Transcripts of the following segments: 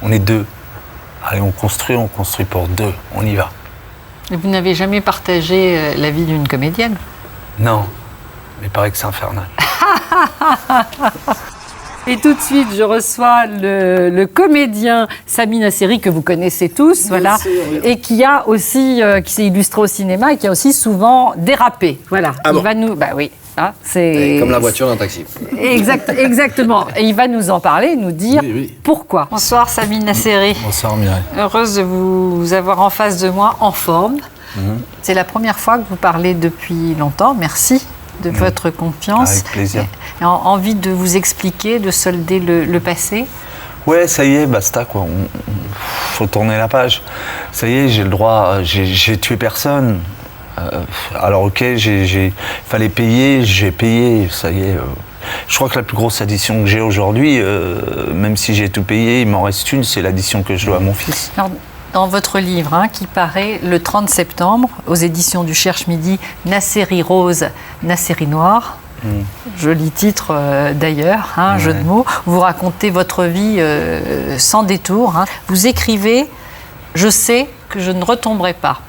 On est deux. Allez, on construit pour deux. On y va. Et vous n'avez jamais partagé la vie d'une comédienne? Non, mais il paraît que c'est infernal. Et tout de suite, je reçois le comédien Sami Nasseri, que vous connaissez tous, voilà, et qui a aussi, qui s'est illustré au cinéma et qui a aussi souvent dérapé. Voilà. Ah bon? Il va nous, bah oui. Hein, comme la voiture d'un taxi. Exactement. Et il va nous en parler, nous dire pourquoi. Bonsoir Sami Nasseri. Bonsoir Mireille. Heureuse de vous avoir en face de moi, en forme. C'est la première fois que vous parlez depuis longtemps. Merci de votre confiance. Avec plaisir. Et envie de vous expliquer, de solder le passé. Ouais, ça y est, basta quoi. Faut tourner la page. Ça y est, j'ai le droit. J'ai tué personne. Alors ok, fallait payer, j'ai payé, ça y est. Je crois que la plus grosse addition que j'ai aujourd'hui, même si j'ai tout payé, il m'en reste une, c'est l'addition que je dois à mon fils. Alors, dans votre livre, qui paraît le 30 septembre, aux éditions du Cherche Midi, Nasseri Rose, Nasseri Noir, joli titre d'ailleurs, jeu de mots, vous racontez votre vie sans détour. Vous écrivez « Je sais que je ne retomberai pas ».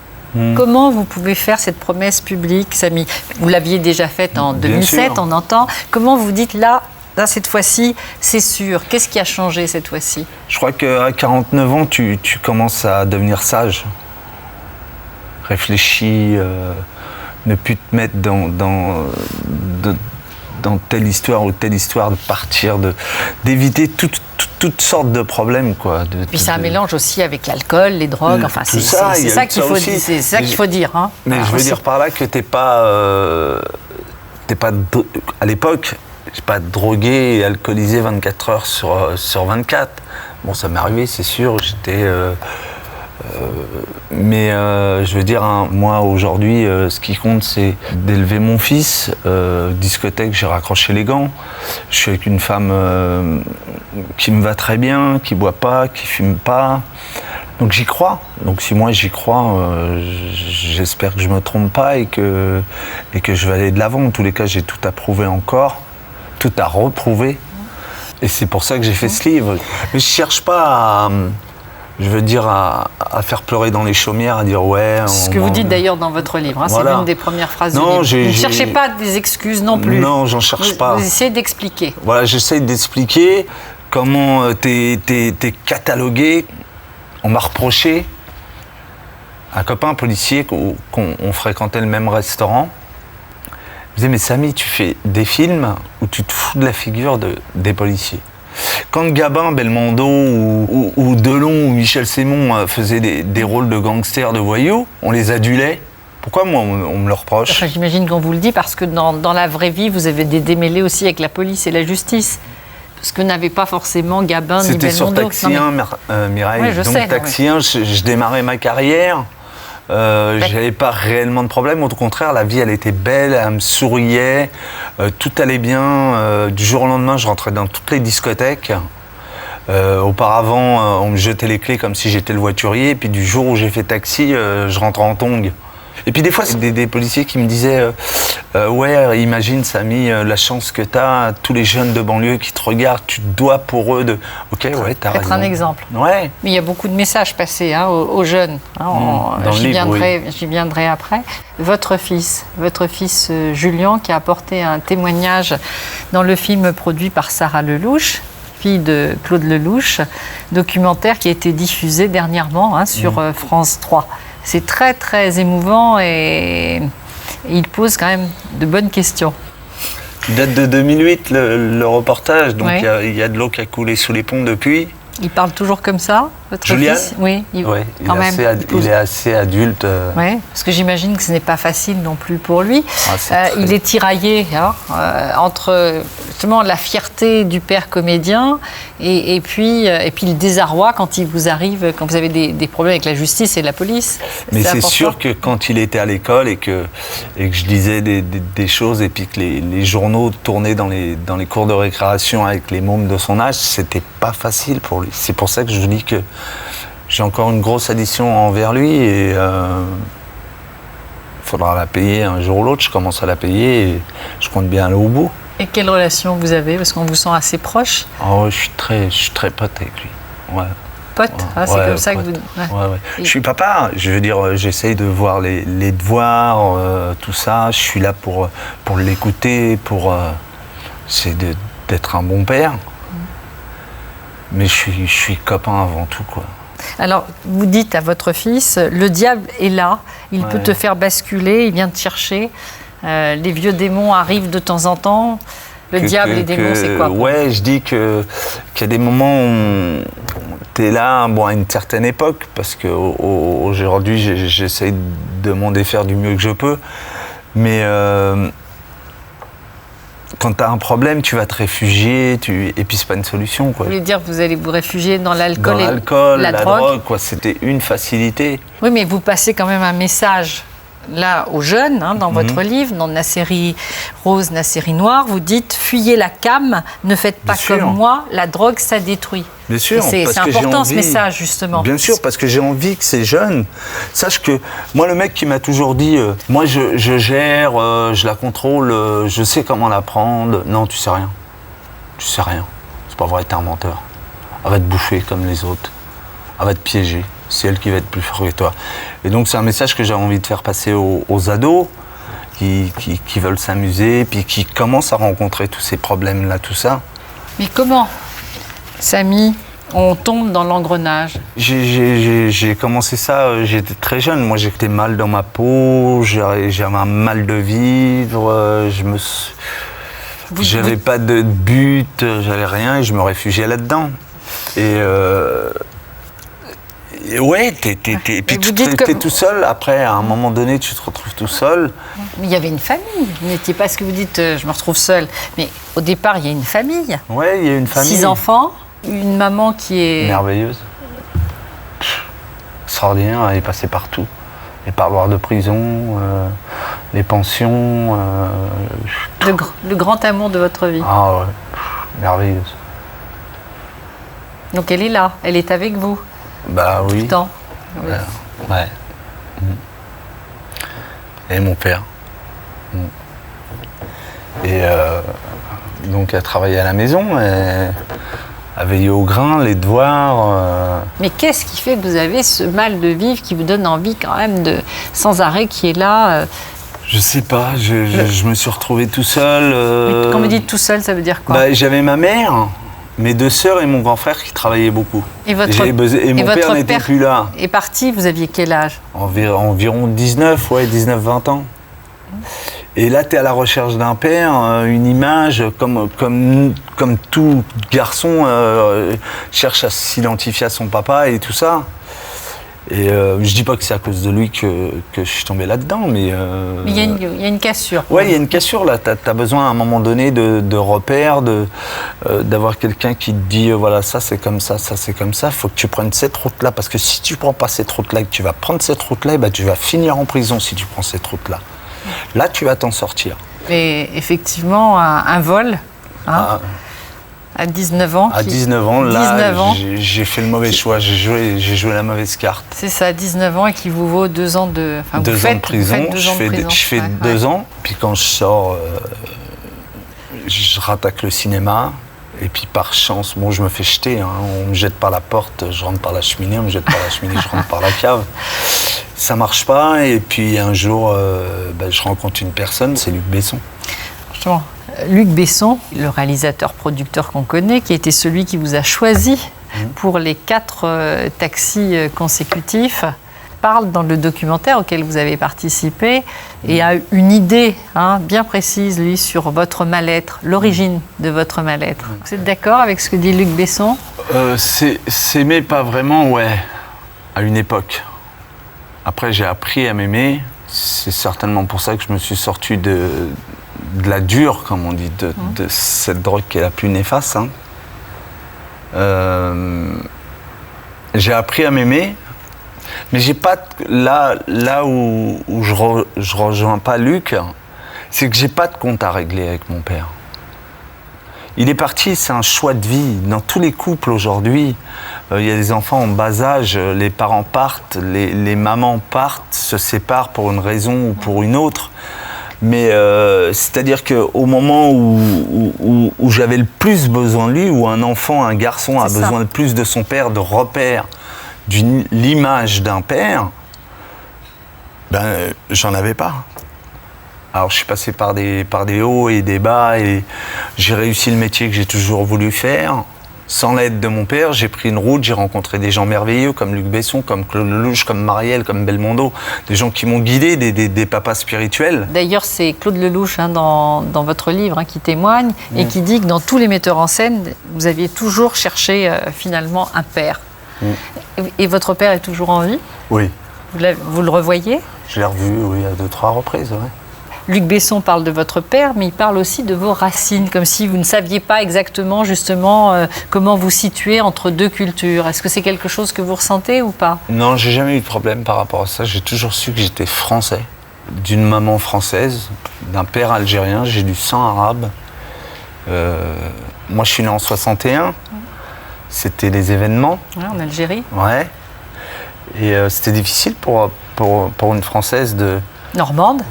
Comment vous pouvez faire cette promesse publique, Sami? Vous l'aviez déjà faite en 2007, on entend. Comment vous dites là, cette fois-ci, c'est sûr? Qu'est-ce qui a changé cette fois-ci? Je crois qu'à 49 ans, tu commences à devenir sage. Réfléchis, ne plus te mettre dans telle histoire ou telle histoire, de partir, d'éviter toutes sortes de problèmes, quoi. Puis c'est un mélange aussi avec l'alcool, les drogues, enfin c'est ça qu'il faut dire. Mais je veux dire par là que t'es pas à l'époque, j'ai pas drogué et alcoolisé 24 heures sur 24. Bon, ça m'est arrivé, c'est sûr, j'étais... mais je veux dire, moi aujourd'hui, ce qui compte, c'est d'élever mon fils. Discothèque, j'ai raccroché les gants. Je suis avec une femme qui me va très bien, qui boit pas, qui fume pas. Donc j'y crois. Donc si moi j'y crois, j'espère que je me trompe pas et que je vais aller de l'avant. En tous les cas, j'ai tout à prouver encore, tout à reprouver. Et c'est pour ça que j'ai fait ce livre. Mais je cherche pas à... Je veux dire, à faire pleurer dans les chaumières, à dire ouais... C'est ce que vous dites d'ailleurs dans votre livre, voilà. C'est l'une des premières phrases du livre. Vous ne cherchez pas des excuses non plus. Non, j'en cherche pas. Vous essayez d'expliquer. Voilà, j'essaye d'expliquer comment t'es catalogué. On m'a reproché, un copain policier, qu'on fréquentait le même restaurant, il me disait, mais Sami, tu fais des films où tu te fous de la figure des policiers. Quand Gabin, Belmondo ou Delon ou Michel Sémon faisaient des rôles de gangsters, de voyous, on les adulait. Pourquoi moi on me le reproche? Enfin, j'imagine qu'on vous le dit parce que dans la vraie vie, vous avez des démêlés aussi avec la police et la justice. Parce que vous n'avez pas forcément Gabin ni Belmondo. C'était sur Taxi 1, Mireille. Ouais, donc Taxi 1, je démarrais ma carrière. J'avais pas réellement de problème, au contraire, la vie elle était belle, elle me souriait, tout allait bien. Du jour au lendemain, je rentrais dans toutes les discothèques. Auparavant, on me jetait les clés comme si j'étais le voiturier, et puis du jour où j'ai fait Taxi, je rentrais en tongs. Et puis des fois, c'est des policiers qui me disaient ouais, imagine Sami, la chance que t'as, tous les jeunes de banlieue qui te regardent, tu te dois pour eux de... Ok, ouais, t'as raison. Être un exemple. Ouais. Mais il y a beaucoup de messages passés aux jeunes. J'y viendrai après. Votre fils Julien, qui a apporté un témoignage dans le film produit par Sarah Lelouch, fille de Claude Lelouch, documentaire qui a été diffusé dernièrement sur France 3. C'est très, très émouvant et il pose quand même de bonnes questions. Il date de 2008, le reportage, donc il y a de l'eau qui a coulé sous les ponts depuis. Il parle toujours comme ça, votre Julian? fils? Oui, il est assez adulte. Oui, parce que j'imagine que ce n'est pas facile non plus pour lui. Il est tiraillé entre justement la fierté du père comédien et puis le désarroi quand il vous arrive, quand vous avez des problèmes avec la justice et la police. Mais c'est sûr que quand il était à l'école et que je lisais des choses et puis que les journaux tournaient dans les cours de récréation avec les mômes de son âge, c'était pas facile pour lui. C'est pour ça que je vous dis que j'ai encore une grosse addition envers lui et il faudra la payer un jour ou l'autre. Je commence à la payer et je compte bien aller au bout. Et quelle relation vous avez? Parce qu'on vous sent assez proche. Oh, je suis très pote avec lui. Ouais. pote, hein, c'est comme ça pote. que vous... Ouais. Je suis papa, je veux dire, j'essaye de voir les devoirs, tout ça. Je suis là pour l'écouter, c'est d'être un bon père. Mais je suis copain avant tout, quoi. Alors, vous dites à votre fils, le diable est là, il peut te faire basculer, il vient te chercher. Les vieux démons arrivent de temps en temps. Le diable, les démons, c'est quoi? Ouais, je dis qu'il y a des moments où tu es là, à une certaine époque, parce qu'aujourd'hui, j'essaye de m'en défaire du mieux que je peux. Mais quand tu as un problème, tu vas te réfugier, et puis c'est pas une solution, quoi. Vous voulez dire que vous allez vous réfugier dans l'alcool la drogue, quoi. C'était une facilité. Oui, mais vous passez quand même un message là aux jeunes, dans votre livre, dans Nasseri Rose, Nasseri Noir. Vous dites, fuyez la cam, ne faites pas comme moi, la drogue, ça détruit. Bien sûr, c'est important ce message, justement. Bien sûr, parce que j'ai envie que ces jeunes sachent que moi, le mec qui m'a toujours dit, moi je gère, je la contrôle, je sais comment la prendre. Non, tu sais rien. Tu sais rien. C'est pas vrai, t'es un menteur. Elle va te bouffer comme les autres. Elle va te piéger. C'est elle qui va être plus fort que toi. Et donc, c'est un message que j'ai envie de faire passer aux ados qui veulent s'amuser, puis qui commencent à rencontrer tous ces problèmes-là, tout ça. Mais comment, Samy, on tombe dans l'engrenage? J'ai commencé ça, j'étais très jeune. Moi, j'étais mal dans ma peau, j'avais un mal de vivre, j'avais pas de but, j'avais rien, et je me réfugiais là-dedans. Ouais, t'es tout seul. Après, à un moment donné, tu te retrouves tout seul. Mais il y avait une famille. Vous n'étiez pas ce que vous dites, je me retrouve seul. Mais au départ, il y a une famille. Ouais, il y a une famille. 6 enfants, une maman qui est... merveilleuse. Extraordinaire, elle est passée partout. Les parloirs de prison, les pensions. Le grand amour de votre vie. Ah ouais, merveilleuse. Donc elle est là, elle est avec vous. Bah oui. Tout le temps. Oui. Ouais. Et mon père. Et donc elle travaillait à la maison, elle veillait au grain, les devoirs. Mais qu'est-ce qui fait que vous avez ce mal de vivre qui vous donne envie quand même sans arrêt, qui est là Je sais pas, je me suis retrouvé tout seul. Mais quand vous dites tout seul, ça veut dire quoi? J'avais ma mère, mes 2 sœurs et mon grand frère qui travaillaient beaucoup. Et mon père n'était plus là. Est parti, vous aviez quel âge? Environ 19-20 ans. Et là, tu es à la recherche d'un père, une image, comme tout garçon cherche à s'identifier à son papa et tout ça. Et je dis pas que c'est à cause de lui que je suis tombé là-dedans, mais... Il y a une cassure. Ouais, il y a une cassure là. T'as besoin à un moment donné de repères, d'avoir quelqu'un qui te dit voilà, ça c'est comme ça c'est comme ça. Il faut que tu prennes cette route-là, parce que si tu prends pas cette route-là et que tu vas prendre cette route-là, tu vas finir en prison si tu prends cette route-là. Là, tu vas t'en sortir. Mais effectivement, un vol... À 19 ans. À 19 ans, là, j'ai fait le mauvais choix. J'ai joué la mauvaise carte. C'est ça, 19 ans et qui vous vaut 2 ans de... Enfin, 2 ans de prison. Je fais 2 ans. Puis quand je sors, je rattaque le cinéma. Et puis par chance, je me fais jeter. On me jette par la porte, je rentre par la cheminée. On me jette par la cheminée, je rentre par la cave. Ça marche pas. Et puis un jour, je rencontre une personne, c'est Luc Besson. Justement. Luc Besson, le réalisateur-producteur qu'on connaît, qui était celui qui vous a choisi pour les 4 taxis consécutifs, parle dans le documentaire auquel vous avez participé et a une idée bien précise, lui, sur votre mal-être, l'origine de votre mal-être. Vous êtes d'accord avec ce que dit Luc Besson? S'aimer pas vraiment, ouais, à une époque. Après, j'ai appris à m'aimer. C'est certainement pour ça que je me suis sorti de la dure, comme on dit, de cette drogue qui est la plus néfaste. J'ai appris à m'aimer, mais j'ai pas là où je rejoins pas Luc, c'est que j'ai pas de compte à régler avec mon père. Il est parti, c'est un choix de vie. Dans tous les couples aujourd'hui, il y a des enfants en bas âge, les parents partent, les mamans partent, se séparent pour une raison ou pour une autre. Mais c'est-à-dire qu'au moment où j'avais le plus besoin de lui, où un enfant, un garçon a besoin le plus de son père, de repères, l'image d'un père, ben j'en avais pas. Alors je suis passé par des hauts et des bas et j'ai réussi le métier que j'ai toujours voulu faire. Sans l'aide de mon père, j'ai pris une route, j'ai rencontré des gens merveilleux comme Luc Besson, comme Claude Lelouch, comme Marielle, comme Belmondo, des gens qui m'ont guidé, des papas spirituels. D'ailleurs, c'est Claude Lelouch dans votre livre qui témoigne et qui dit que dans tous les metteurs en scène, vous aviez toujours cherché finalement un père. Et votre père est toujours en vie ? Oui. Vous le revoyez ? Je l'ai revu, oui, à 2-3 reprises, oui. Luc Besson parle de votre père, mais il parle aussi de vos racines, comme si vous ne saviez pas exactement, justement, comment vous situer entre deux cultures. Est-ce que c'est quelque chose que vous ressentez ou pas ? Non, j'ai jamais eu de problème par rapport à ça. J'ai toujours su que j'étais français, d'une maman française, d'un père algérien. J'ai du sang arabe. Moi, je suis né en 61. C'était des événements. Ouais, en Algérie. Ouais. Et c'était difficile pour une Française de... Normande,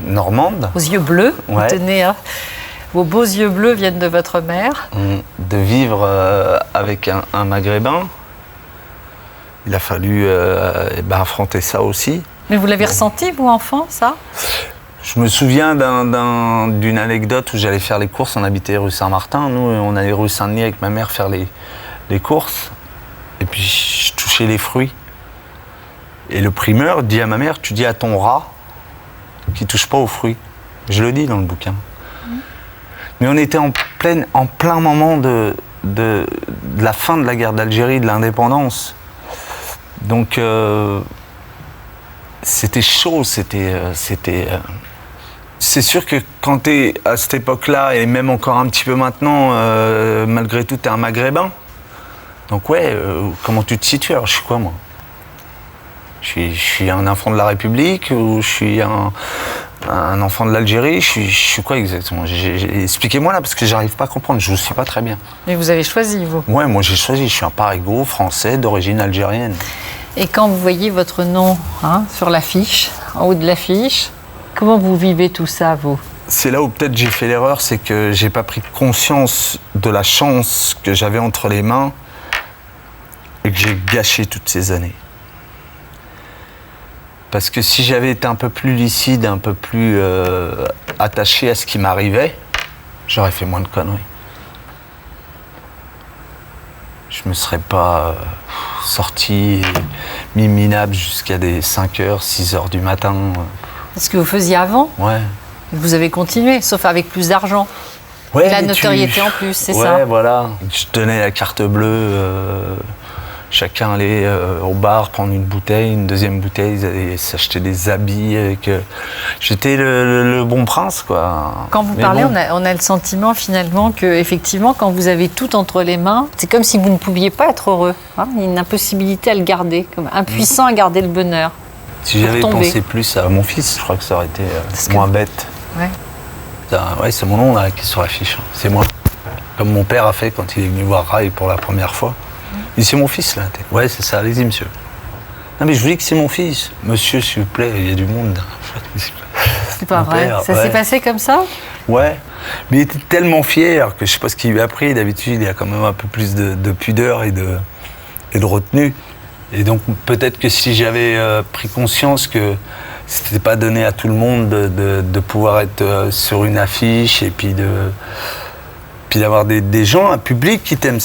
aux yeux bleus, ouais. Tenez, vos beaux yeux bleus viennent de votre mère. De vivre avec un Maghrébin, il a fallu affronter ça aussi. Mais vous l'avez ressenti, vous, enfant, ça ? Je me souviens d'une anecdote où j'allais faire les courses, on habitait rue Saint-Martin, nous on allait rue Saint-Denis avec ma mère faire les courses, et puis je touchais les fruits. Et le primeur dit à ma mère, tu dis à ton rat qui touche pas aux fruits. Je le dis dans le bouquin. Mais on était en plein moment de la fin de la guerre d'Algérie, de l'indépendance. Donc c'était chaud, c'est sûr que quand tu es à cette époque-là, et même encore un petit peu maintenant, malgré tout, tu es un Maghrébin. Donc ouais, comment tu te situes? Alors je suis quoi, moi? Je suis un enfant de la République ou je suis un enfant de l'Algérie? Je suis quoi exactement? Expliquez-moi là, parce que j'arrive pas à comprendre, je ne suis pas très bien. Mais vous avez choisi, vous? Ouais, moi j'ai choisi, je suis un Parigot français d'origine algérienne. Et quand vous voyez votre nom sur l'affiche, en haut de l'affiche, comment vous vivez tout ça, vous? C'est là où peut-être j'ai fait l'erreur, c'est que j'ai pas pris conscience de la chance que j'avais entre les mains et que j'ai gâché toutes ces années. Parce que si j'avais été un peu plus lucide, un peu plus attaché à ce qui m'arrivait, j'aurais fait moins de conneries. Je me serais pas sorti minable jusqu'à des 5h, 6h du matin. C'est ce que vous faisiez avant? Ouais. Vous avez continué, sauf avec plus d'argent. Ouais, et la notoriété en plus, c'est ça? Ouais, voilà. Je donnais la carte bleue. Chacun allait au bar prendre une bouteille, une deuxième bouteille, ils allaient s'acheter des habits. J'étais le bon prince, quoi. Quand vous parlez, bon, on a le sentiment finalement que, effectivement, quand vous avez tout entre les mains, c'est comme si vous ne pouviez pas être heureux. Il y a une impossibilité à le garder, comme impuissant à garder le bonheur. Si j'avais pensé plus à mon fils, je crois que ça aurait été moins bête. Ouais. Ouais, c'est mon nom là qui est sur l'affiche, c'est moi. Comme mon père a fait quand il est venu voir Rai pour la première fois. Il dit, c'est mon fils là. Ouais, c'est ça, allez-y monsieur. Non mais je vous dis que c'est mon fils. Monsieur, s'il vous plaît, il y a du monde. C'est pas vrai, ça s'est passé comme ça? Ouais, mais il était tellement fier que je sais pas ce qu'il lui a pris. D'habitude, il y a quand même un peu plus de pudeur et de retenue. Et donc peut-être que si j'avais pris conscience que c'était pas donné à tout le monde de pouvoir être sur une affiche et puis d'avoir des gens, un public qui t'aime,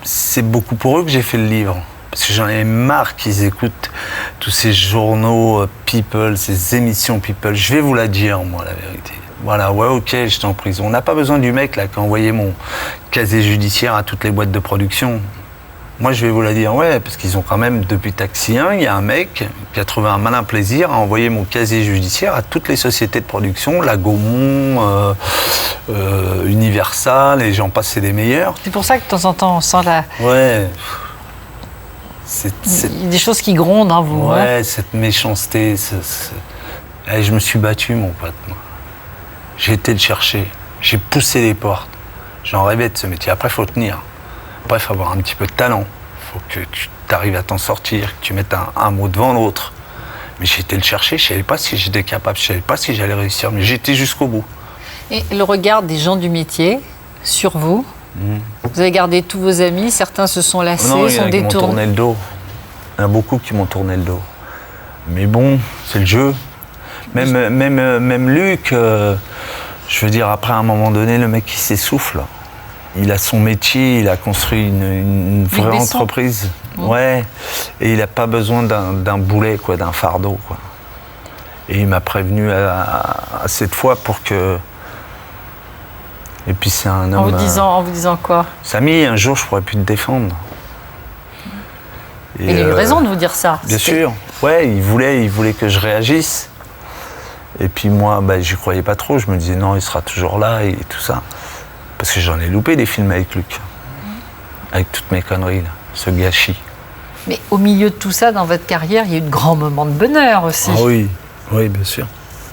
c'est beaucoup pour eux que j'ai fait le livre. Parce que j'en ai marre qu'ils écoutent tous ces journaux People, ces émissions People. Je vais vous la dire, moi, la vérité. Voilà, ouais, ok, j'étais en prison. On n'a pas besoin du mec là qui a envoyé mon casier judiciaire à toutes les boîtes de production. Moi, je vais vous la dire, ouais, parce qu'ils ont quand même, depuis Taxi 1, il y a un mec qui a trouvé un malin plaisir à envoyer mon casier judiciaire à toutes les sociétés de production, la Gaumont, Universal, et j'en passe, c'est des meilleurs. C'est pour ça que de temps en temps, on sent la... Ouais. Il y a des choses qui grondent en vous. Ouais, cette méchanceté. Et je me suis battu, mon pote. J'ai été le chercher. J'ai poussé les portes. J'en rêvais de ce métier. Après, il faut tenir. Après, il faut avoir un petit peu de talent. Il faut que tu arrives à t'en sortir, que tu mettes un mot devant l'autre. Mais j'ai été le chercher, je ne savais pas si j'étais capable, je ne savais pas si j'allais réussir, mais j'étais jusqu'au bout. Et le regard des gens du métier sur vous, vous avez gardé tous vos amis, certains se sont lassés, non, sont il y en a qui m'ont tourné le dos. Il y en a beaucoup qui m'ont tourné le dos. Mais bon, c'est le jeu. Même Luc, je veux dire, après à un moment donné, le mec il s'essouffle. Il a son métier, il a construit une vraie entreprise. Ouais. Et il n'a pas besoin d'un boulet, quoi, d'un fardeau, quoi. Et il m'a prévenu à cette fois pour que. Et puis c'est un homme. En vous disant quoi? Samy, un jour je pourrais plus te défendre. Et il a eu raison de vous dire ça. Bien sûr. Ouais, il voulait que je réagisse. Et puis moi, j'y croyais pas trop. Je me disais non, il sera toujours là et tout ça. Parce que j'en ai loupé des films avec Luc. Avec toutes mes conneries, là, ce gâchis. Mais au milieu de tout ça, dans votre carrière, il y a eu de grands moments de bonheur aussi. Ah oui, oui, bien sûr.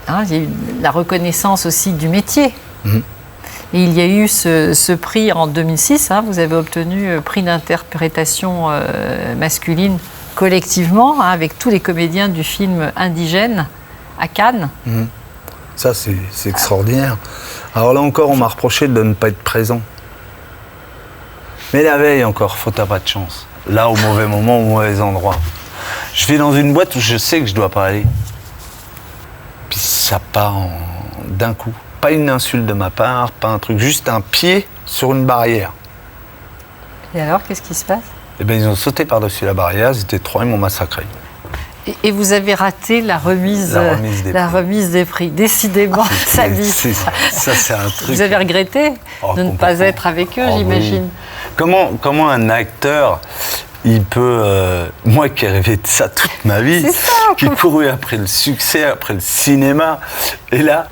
Il y a eu la reconnaissance aussi du métier. Et il y a eu ce prix en 2006, vous avez obtenu prix d'interprétation masculine collectivement, avec tous les comédiens du film Indigène à Cannes. Ça, c'est extraordinaire. Alors là encore, on m'a reproché de ne pas être présent. Mais la veille encore, faut t'as pas de chance. Là, au mauvais moment, au mauvais endroit. Je vais dans une boîte où je sais que je dois pas aller. Puis ça part d'un coup. Pas une insulte de ma part, pas un truc, juste un pied sur une barrière. Et alors, qu'est-ce qui se passe? Eh bien, ils ont sauté par-dessus la barrière, ils étaient 3, ils m'ont massacré. Et vous avez raté la remise des prix. Décidément, sa vie. Ça, c'est un truc. Vous avez regretté de ne pas être avec eux, j'imagine. Oui. Comment un acteur, il peut... moi qui ai rêvé de ça toute ma vie, qui ai couru après le succès, après le cinéma, et là,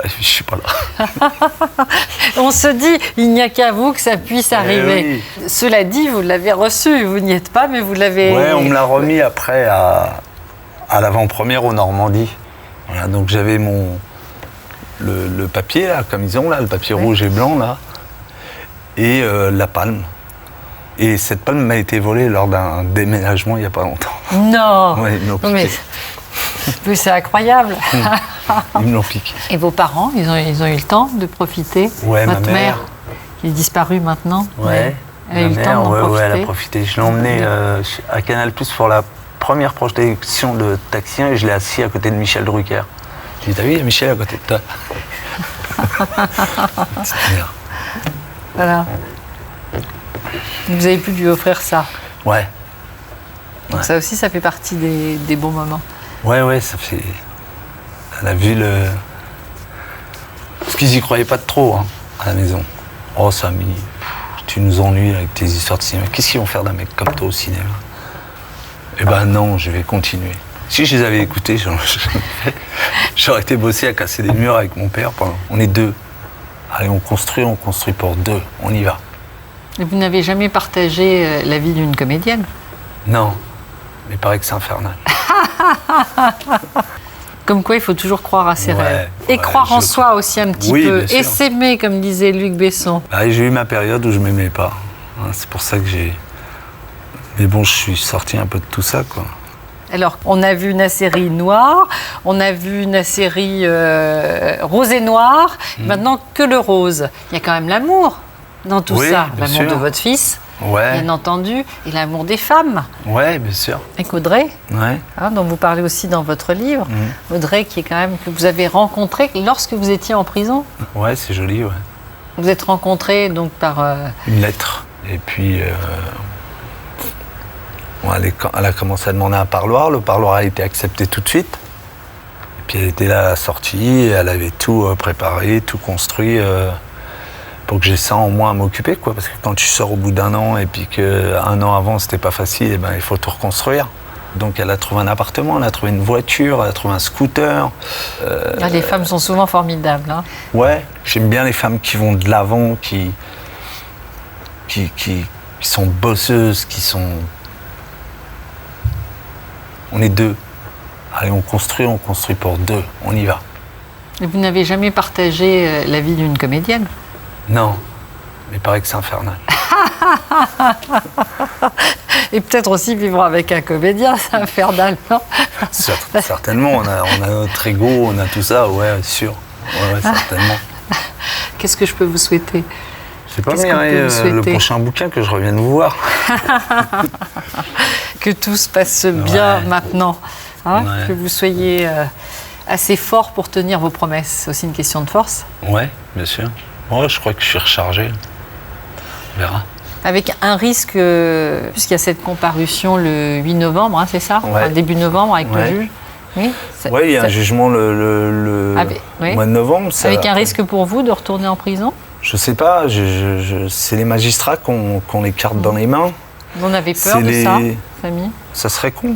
je suis pas là. On se dit, il n'y a qu'à vous que ça puisse arriver. Oui. Cela dit, vous l'avez reçu, vous n'y êtes pas, mais vous l'avez... Ouais, on me l'a remis après à l'avant-première au Normandie. Voilà, donc j'avais le papier, là, comme ils ont, là, le papier rouge et blanc, là, et la palme. Et cette palme m'a été volée lors d'un déménagement il n'y a pas longtemps. Non, ouais, ils me l'ont piqué. Mais c'est incroyable. Ils me l'ont piqué. Et vos parents, ils ont eu le temps de profiter? Ouais, votre ma mère, qui est disparue maintenant. Ouais, elle a eu le temps d'en profiter. Ouais, elle a profité. Je l'ai emmenée à Canal+ pour la première projection de Taxi 1 et je l'ai assis à côté de Michel Drucker. J'ai dit, t'as vu, il y a Michel à côté de toi. Voilà. Vous avez pu lui offrir ça. Ouais. Donc ça aussi, ça fait partie des bons moments. Ouais, ça fait... Elle a vu parce qu'ils y croyaient pas de trop, à la maison. Oh, Samy, tu nous ennuies avec tes histoires de cinéma. Qu'est-ce qu'ils vont faire d'un mec comme toi au cinéma? Eh ben non, je vais continuer. Si je les avais écoutés, j'aurais été bossé à casser des murs avec mon père. On est 2. Allez, on construit pour 2. On y va. Et vous n'avez jamais partagé la vie d'une comédienne? Non, mais il paraît que c'est infernal. Comme quoi, il faut toujours croire à ses rêves. Et croire en soi aussi un petit peu. Et s'aimer, comme disait Luc Besson. J'ai eu ma période où je m'aimais pas. C'est pour ça que j'ai... Mais bon, je suis sorti un peu de tout ça, quoi. Alors, on a vu une série noire, on a vu une série rose et noir, maintenant que le rose. Il y a quand même l'amour dans tout ça. L'amour de votre fils, bien entendu, et l'amour des femmes. Oui, bien sûr. Avec Audrey, dont vous parlez aussi dans votre livre. Audrey, qui est quand même que vous avez rencontrée lorsque vous étiez en prison. Ouais, c'est joli, ouais. Vous êtes rencontrés donc par... Une lettre. Et puis... elle a commencé à demander un parloir. Le parloir a été accepté tout de suite. Et puis elle était là à la sortie. Elle avait tout préparé, tout construit pour que j'ai ça en moins à m'occuper, quoi. Parce que quand tu sors au bout d'un an et puis qu'un an avant c'était pas facile, il faut tout reconstruire. Donc elle a trouvé un appartement, elle a trouvé une voiture, elle a trouvé un scooter. Les femmes sont souvent formidables. Ouais, j'aime bien les femmes qui vont de l'avant, qui sont bosseuses, qui sont... On est 2. Allez, on construit pour 2. On y va. Et vous n'avez jamais partagé la vie d'une comédienne? Non, mais il paraît que c'est infernal. Et peut-être aussi vivre avec un comédien, c'est infernal, non? Certainement, on a notre ego, on a tout ça, ouais, sûr. Ouais, certainement. Qu'est-ce que je peux vous souhaiter? Je sais pas, Mireille, le prochain bouquin, que je revienne vous voir. Que tout se passe bien maintenant. Hein, ouais. Que vous soyez assez fort pour tenir vos promesses. C'est aussi une question de force. Ouais, bien sûr. Ouais, je crois que je suis rechargé. On verra. Avec un risque, puisqu'il y a cette comparution le 8 novembre, hein, c'est ça? Ouais. Enfin, début novembre avec le juge. Oui, il y a un jugement le mois de novembre. Ça, avec un risque pour vous de retourner en prison? Je sais pas, c'est les magistrats qu'on les carte dans les mains. Vous en avez peur de ça, famille? Ça serait con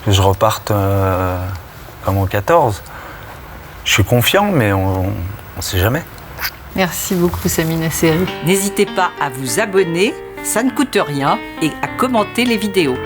que je reparte comme en 14. Je suis confiant, mais on ne sait jamais. Merci beaucoup, Sami Nasseri. N'hésitez pas à vous abonner, ça ne coûte rien, et à commenter les vidéos.